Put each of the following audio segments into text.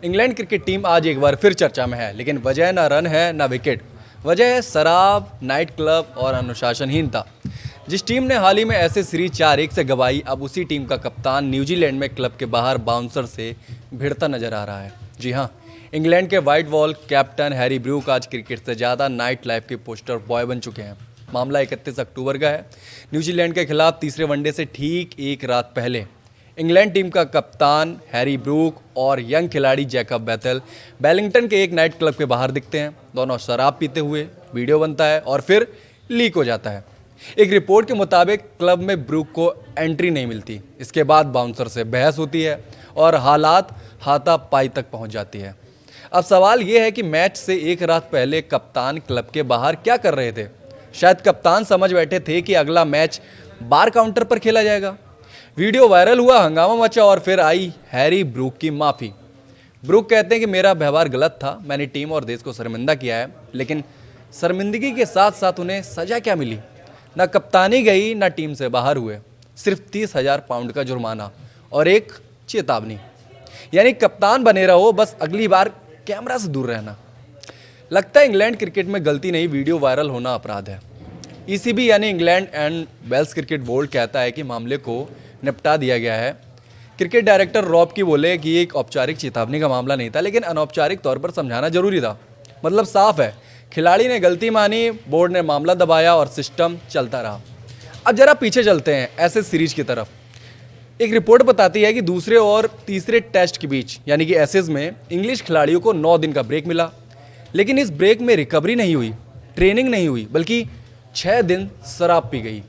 England cricket team आज एक बार फिर चर्चा में है, लेकिन वजह ना रन है ना विकेट। वजह है शराब, नाइट क्लब और अनुशासनहीनता। जिस टीम ने हाल ही में ऐसे सीरीज 4-1 से गंवाई, अब उसी टीम का कप्तान न्यूजीलैंड में क्लब के बाहर बाउंसर से भिड़ता नजर आ रहा है। जी हाँ, इंग्लैंड के white wall captain Harry Brook आज क्रिकेट से ज़्यादा नाइट लाइफ के पोस्टर बॉय बन चुके हैं। मामला 31 अक्टूबर का है। न्यूजीलैंड के खिलाफ तीसरे वनडे से ठीक एक रात पहले इंग्लैंड टीम का कप्तान हैरी ब्रूक और यंग खिलाड़ी जैकब बैथेल वेलिंगटन के एक नाइट क्लब के बाहर दिखते हैं। दोनों शराब पीते हुए वीडियो बनता है और फिर लीक हो जाता है। एक रिपोर्ट के मुताबिक क्लब में ब्रूक को एंट्री नहीं मिलती। इसके बाद बाउंसर से बहस होती है और हालात हाथापाई तक पहुंच जाती है। अब सवाल यह है कि मैच से एक रात पहले कप्तान क्लब के बाहर क्या कर रहे थे। शायद कप्तान समझ बैठे थे कि अगला मैच बार काउंटर पर खेला जाएगा। वीडियो वायरल हुआ, हंगामा मचा और फिर आई हैरी ब्रूक की माफ़ी। ब्रूक कहते हैं कि मेरा व्यवहार गलत था, मैंने टीम और देश को शर्मिंदा किया है, लेकिन शर्मिंदगी के साथ साथ उन्हें सज़ा क्या मिली? ना कप्तानी गई, ना टीम से बाहर हुए। सिर्फ 30,000 पाउंड का जुर्माना और एक चेतावनी। यानी कप्तान बने रहो, बस अगली बार कैमरा से दूर रहना। लगता है इंग्लैंड क्रिकेट में गलती नहीं, वीडियो वायरल होना अपराध है। ईसीबी यानी England and Wales cricket board कहता है कि मामले को निपटा दिया गया है। क्रिकेट डायरेक्टर रॉब की बोले कि ये एक औपचारिक चेतावनी का मामला नहीं था, लेकिन अनौपचारिक तौर पर समझाना जरूरी था। मतलब साफ है, खिलाड़ी ने गलती मानी, बोर्ड ने मामला दबाया और सिस्टम चलता रहा। अब जरा पीछे चलते हैं ऐसे सीरीज की तरफ। एक रिपोर्ट बताती है कि दूसरे और तीसरे टेस्ट के बीच यानी कि एसेज में इंग्लिश खिलाड़ियों को 9 दिन का ब्रेक मिला, लेकिन इस ब्रेक में रिकवरी नहीं हुई, ट्रेनिंग नहीं हुई, बल्कि 6 दिन शराब पी गई।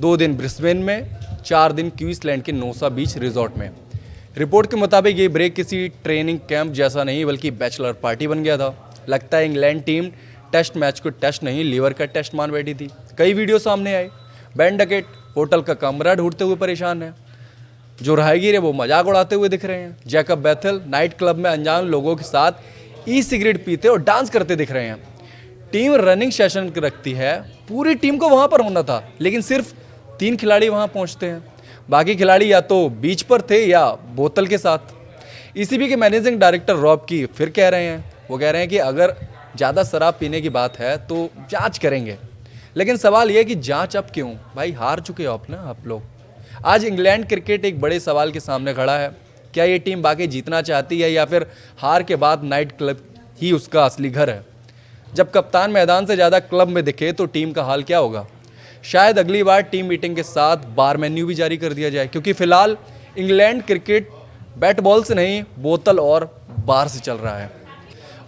2 दिन ब्रिस्बेन में, 4 दिन क्वींसलैंड के नोसा बीच रिजॉर्ट में। रिपोर्ट के मुताबिक ये ब्रेक किसी ट्रेनिंग कैंप जैसा नहीं बल्कि बैचलर पार्टी बन गया था। लगता है इंग्लैंड टीम टेस्ट मैच को टेस्ट नहीं, लीवर का टेस्ट मान बैठी थी। कई वीडियो सामने आए, बेन डकेट होटल का कमरा ढूंढते हुए परेशान है, जो राहगीर है वो मजाक उड़ाते हुए दिख रहे हैं। जैकब बैथेल नाइट क्लब में अनजान लोगों के साथ ई सिगरेट पीते और डांस करते दिख रहे हैं। टीम रनिंग सेशन रखती है, पूरी टीम को वहां पर होना था, लेकिन सिर्फ 3 खिलाड़ी वहां पहुंचते हैं। बाकी खिलाड़ी या तो बीच पर थे या बोतल के साथ। ईसीबी के मैनेजिंग डायरेक्टर रॉब की फिर कह रहे हैं, वो कह रहे हैं कि अगर ज़्यादा शराब पीने की बात है तो जांच करेंगे। लेकिन सवाल यह है कि जांच अब क्यों? भाई हार चुके हो आप लोग। आज इंग्लैंड क्रिकेट एक बड़े सवाल के सामने खड़ा है। क्या ये टीम बाकी जीतना चाहती है या फिर हार के बाद नाइट क्लब ही उसका असली घर है? जब कप्तान मैदान से ज़्यादा क्लब में दिखे तो टीम का हाल क्या होगा? शायद अगली बार टीम मीटिंग के साथ बार मेन्यू भी जारी कर दिया जाए, क्योंकि फिलहाल इंग्लैंड क्रिकेट बैट बॉल से नहीं, बोतल और बार से चल रहा है।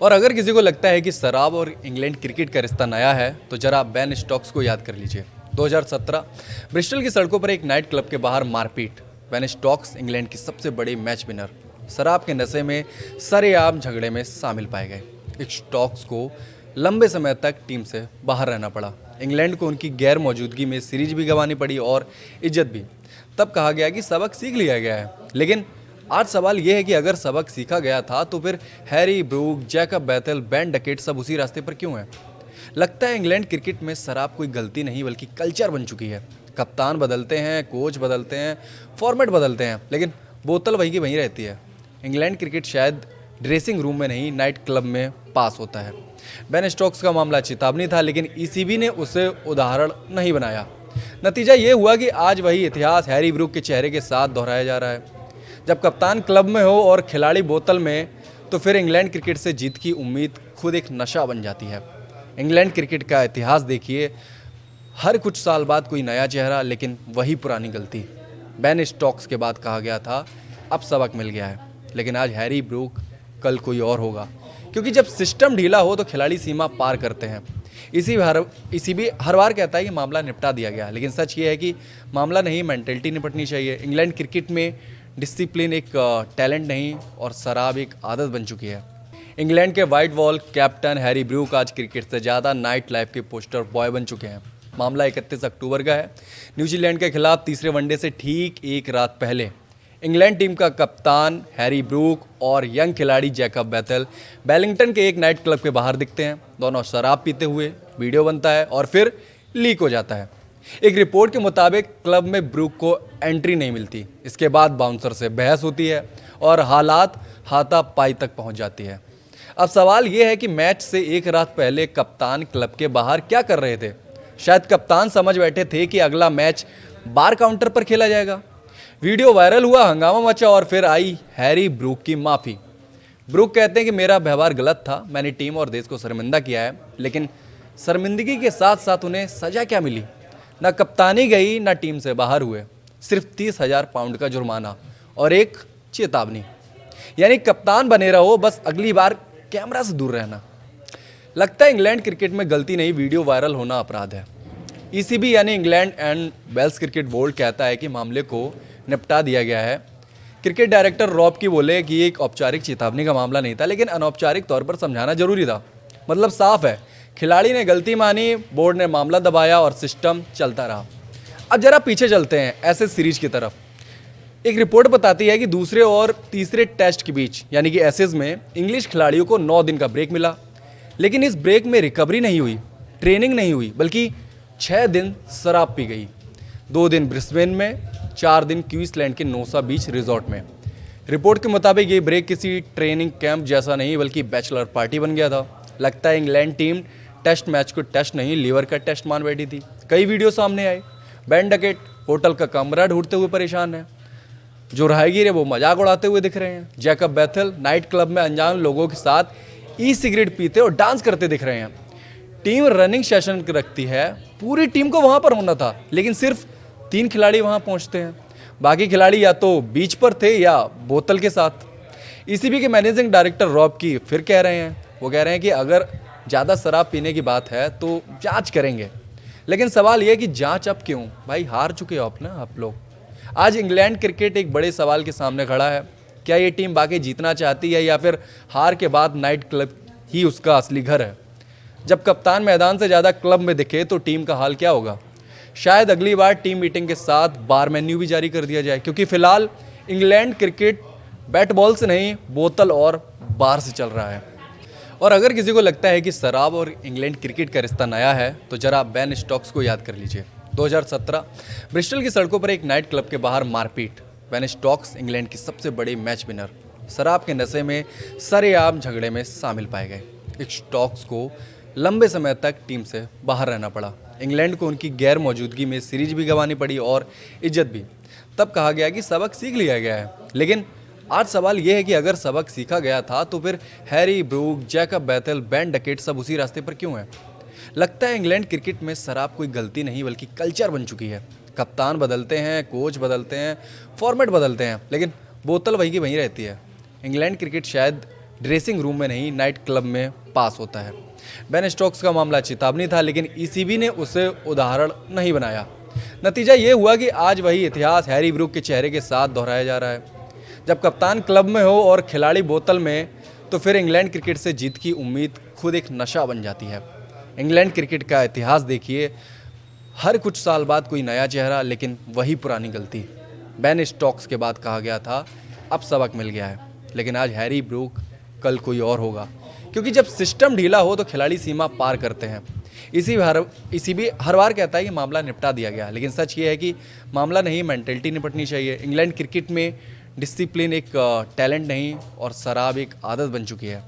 और अगर किसी को लगता है कि शराब और इंग्लैंड क्रिकेट का रिश्ता नया है तो जरा बेन स्टोक्स को याद कर लीजिए। 2017 ब्रिस्टल की सड़कों पर एक नाइट क्लब के बाहर मारपीट। बेन स्टोक्स इंग्लैंड की सबसे बड़ी मैच विनर शराब के नशे में सरेआम झगड़े में शामिल पाए गए। स्टोक्स को लंबे समय तक टीम से बाहर रहना पड़ा। इंग्लैंड को उनकी गैर मौजूदगी में सीरीज भी गंवानी पड़ी और इज्जत भी। तब कहा गया कि सबक सीख लिया गया है, लेकिन आज सवाल यह है कि अगर सबक सीखा गया था तो फिर Harry Brook, Jacob Bethell, Ben Duckett सब उसी रास्ते पर क्यों हैं? लगता है इंग्लैंड क्रिकेट में शराब कोई गलती नहीं बल्कि कल्चर बन चुकी है। कप्तान बदलते हैं, कोच बदलते हैं, फॉर्मेट बदलते हैं, लेकिन बोतल वहीं की वहीं रहती है। इंग्लैंड क्रिकेट शायद ड्रेसिंग रूम में नहीं, नाइट क्लब में पास होता है। बेन स्टोक्स का मामला चेतावनी था, लेकिन ईसीबी ने उसे उदाहरण नहीं बनाया। नतीजा ये हुआ कि आज वही इतिहास हैरी ब्रूक के चेहरे के साथ दोहराया जा रहा है। जब कप्तान क्लब में हो और खिलाड़ी बोतल में, तो फिर इंग्लैंड क्रिकेट से जीत की उम्मीद खुद एक नशा बन जाती है। इंग्लैंड क्रिकेट का इतिहास देखिए, हर कुछ साल बाद कोई नया चेहरा, लेकिन वही पुरानी गलती। बेन स्टोक्स के बाद कहा गया था अब सबक मिल गया है, लेकिन आज हैरी ब्रूक, कल कोई और होगा। क्योंकि जब सिस्टम ढीला हो तो खिलाड़ी सीमा पार करते हैं। इसी हर बार कहता है कि मामला निपटा दिया गया, लेकिन सच ये है कि मामला नहीं, मेंटेलिटी निपटनी चाहिए। इंग्लैंड क्रिकेट में डिसिप्लिन एक टैलेंट नहीं और शराब एक आदत बन चुकी है। इंग्लैंड के white wall captain Harry Brook आज क्रिकेट से ज़्यादा नाइट लाइफ के पोस्टर बॉय बन चुके हैं। मामला 31 अक्टूबर का है। न्यूजीलैंड के खिलाफ तीसरे वनडे से ठीक एक रात पहले इंग्लैंड टीम का कप्तान हैरी ब्रूक और यंग खिलाड़ी जैकब बैथेल वेलिंगटन के एक नाइट क्लब के बाहर दिखते हैं। दोनों शराब पीते हुए वीडियो बनता है और फिर लीक हो जाता है। एक रिपोर्ट के मुताबिक क्लब में ब्रूक को एंट्री नहीं मिलती। इसके बाद बाउंसर से बहस होती है और हालात हाथापाई तक पहुंच जाती है। अब सवाल ये है कि मैच से एक रात पहले कप्तान क्लब के बाहर क्या कर रहे थे। शायद कप्तान समझ बैठे थे कि अगला मैच बार काउंटर पर खेला जाएगा। वीडियो वायरल हुआ, हंगामा मचा और फिर आई हैरी ब्रूक की माफ़ी। ब्रूक कहते हैं कि मेरा व्यवहार गलत था, मैंने टीम और देश को शर्मिंदा किया है, लेकिन शर्मिंदगी के साथ साथ उन्हें सजा क्या मिली? ना कप्तानी गई, ना टीम से बाहर हुए, सिर्फ 30,000 पाउंड का जुर्माना और एक चेतावनी। यानी कप्तान बने रहो, बस अगली बार कैमरा से दूर रहना। लगता है इंग्लैंड क्रिकेट में गलती नहीं, वीडियो वायरल होना अपराध है। ईसीबी यानी England and Wales cricket board कहता है कि मामले को निपटा दिया गया है। क्रिकेट डायरेक्टर रॉब की बोले कि ये एक औपचारिक चेतावनी का मामला नहीं था, लेकिन अनौपचारिक तौर पर समझाना जरूरी था। मतलब साफ है, खिलाड़ी ने गलती मानी, बोर्ड ने मामला दबाया और सिस्टम चलता रहा। अब जरा पीछे चलते हैं एसेज सीरीज की तरफ। एक रिपोर्ट बताती है कि दूसरे और तीसरे टेस्ट के बीच यानी कि एसेज में इंग्लिश खिलाड़ियों को 9 दिन का ब्रेक मिला, लेकिन इस ब्रेक में रिकवरी नहीं हुई, ट्रेनिंग नहीं हुई, बल्कि 6 दिन शराब पी गई। 2 दिन ब्रिस्बेन में, 4 दिन क्वींसलैंड के नोसा बीच रिजॉर्ट में। रिपोर्ट के मुताबिक ये ब्रेक किसी ट्रेनिंग कैंप जैसा नहीं बल्कि बैचलर पार्टी बन गया था। लगता है इंग्लैंड टीम टेस्ट मैच को टेस्ट नहीं, लीवर का टेस्ट मान बैठी थी। कई वीडियो सामने आए, बेन डकेट होटल का कमरा ढूंढते हुए परेशान है, जो राहगीर है वो मजाक उड़ाते हुए दिख रहे हैं। जैकब बेथेल नाइट क्लब में अनजान लोगों के साथ ई सिगरेट पीते और डांस करते दिख रहे हैं। टीम रनिंग सेशन रखती है, पूरी टीम को वहां पर होना था, लेकिन सिर्फ 3 खिलाड़ी वहां पहुंचते हैं। बाकी खिलाड़ी या तो बीच पर थे या बोतल के साथ। ईसीबी के मैनेजिंग डायरेक्टर रॉब की फिर कह रहे हैं, वो कह रहे हैं कि अगर ज़्यादा शराब पीने की बात है तो जांच करेंगे, लेकिन सवाल यह है कि जांच अब क्यों? भाई हार चुके हो आप लोग। आज इंग्लैंड क्रिकेट एक बड़े सवाल के सामने खड़ा है। क्या ये टीम बाकी जीतना चाहती है या फिर हार के बाद नाइट क्लब ही उसका असली घर है? जब कप्तान मैदान से ज़्यादा क्लब में दिखे तो टीम का हाल क्या होगा? शायद अगली बार टीम मीटिंग के साथ बार मेन्यू भी जारी कर दिया जाए, क्योंकि फिलहाल इंग्लैंड क्रिकेट बैट बॉल से नहीं, बोतल और बार से चल रहा है। और अगर किसी को लगता है कि शराब और इंग्लैंड क्रिकेट का रिश्ता नया है तो जरा बेन स्टोक्स को याद कर लीजिए। 2017 ब्रिस्टल की सड़कों पर एक नाइट क्लब के बाहर मारपीट। बेन स्टोक्स इंग्लैंड की सबसे बड़ी मैच विनर शराब के नशे में सरेआम झगड़े में शामिल पाए गए। स्टोक्स को लंबे समय तक टीम से बाहर रहना पड़ा। इंग्लैंड को उनकी गैर मौजूदगी में सीरीज भी गंवानी पड़ी और इज्जत भी। तब कहा गया कि सबक सीख लिया गया है, लेकिन आज सवाल यह है कि अगर सबक सीखा गया था तो फिर Harry Brook, Jacob Bethell, Ben Duckett सब उसी रास्ते पर क्यों हैं? लगता है इंग्लैंड क्रिकेट में शराब कोई गलती नहीं बल्कि कल्चर बन चुकी है। कप्तान बदलते हैं, कोच बदलते हैं, फॉर्मेट बदलते हैं, लेकिन बोतल वही की वहीं रहती है। इंग्लैंड क्रिकेट शायद ड्रेसिंग रूम में नहीं, नाइट क्लब में पास होता है। बेन स्टोक्स का मामला चेतावनी था, लेकिन ईसीबी ने उसे उदाहरण नहीं बनाया। नतीजा ये हुआ कि आज वही इतिहास हैरी ब्रूक के चेहरे के साथ दोहराया जा रहा है। जब कप्तान क्लब में हो और खिलाड़ी बोतल में, तो फिर इंग्लैंड क्रिकेट से जीत की उम्मीद खुद एक नशा बन जाती है। इंग्लैंड क्रिकेट का इतिहास देखिए, हर कुछ साल बाद कोई नया चेहरा, लेकिन वही पुरानी गलती। बेन स्टोक्स के बाद कहा गया था अब सबक मिल गया है, लेकिन आज हैरी ब्रूक, कल कोई और होगा। क्योंकि जब सिस्टम ढीला हो तो खिलाड़ी सीमा पार करते हैं। इसी भी हर बार कहता है कि मामला निपटा दिया गया, लेकिन सच ये है कि मामला नहीं, मेंटेलिटी निपटनी चाहिए। इंग्लैंड क्रिकेट में डिसिप्लिन एक टैलेंट नहीं और शराब एक आदत बन चुकी है।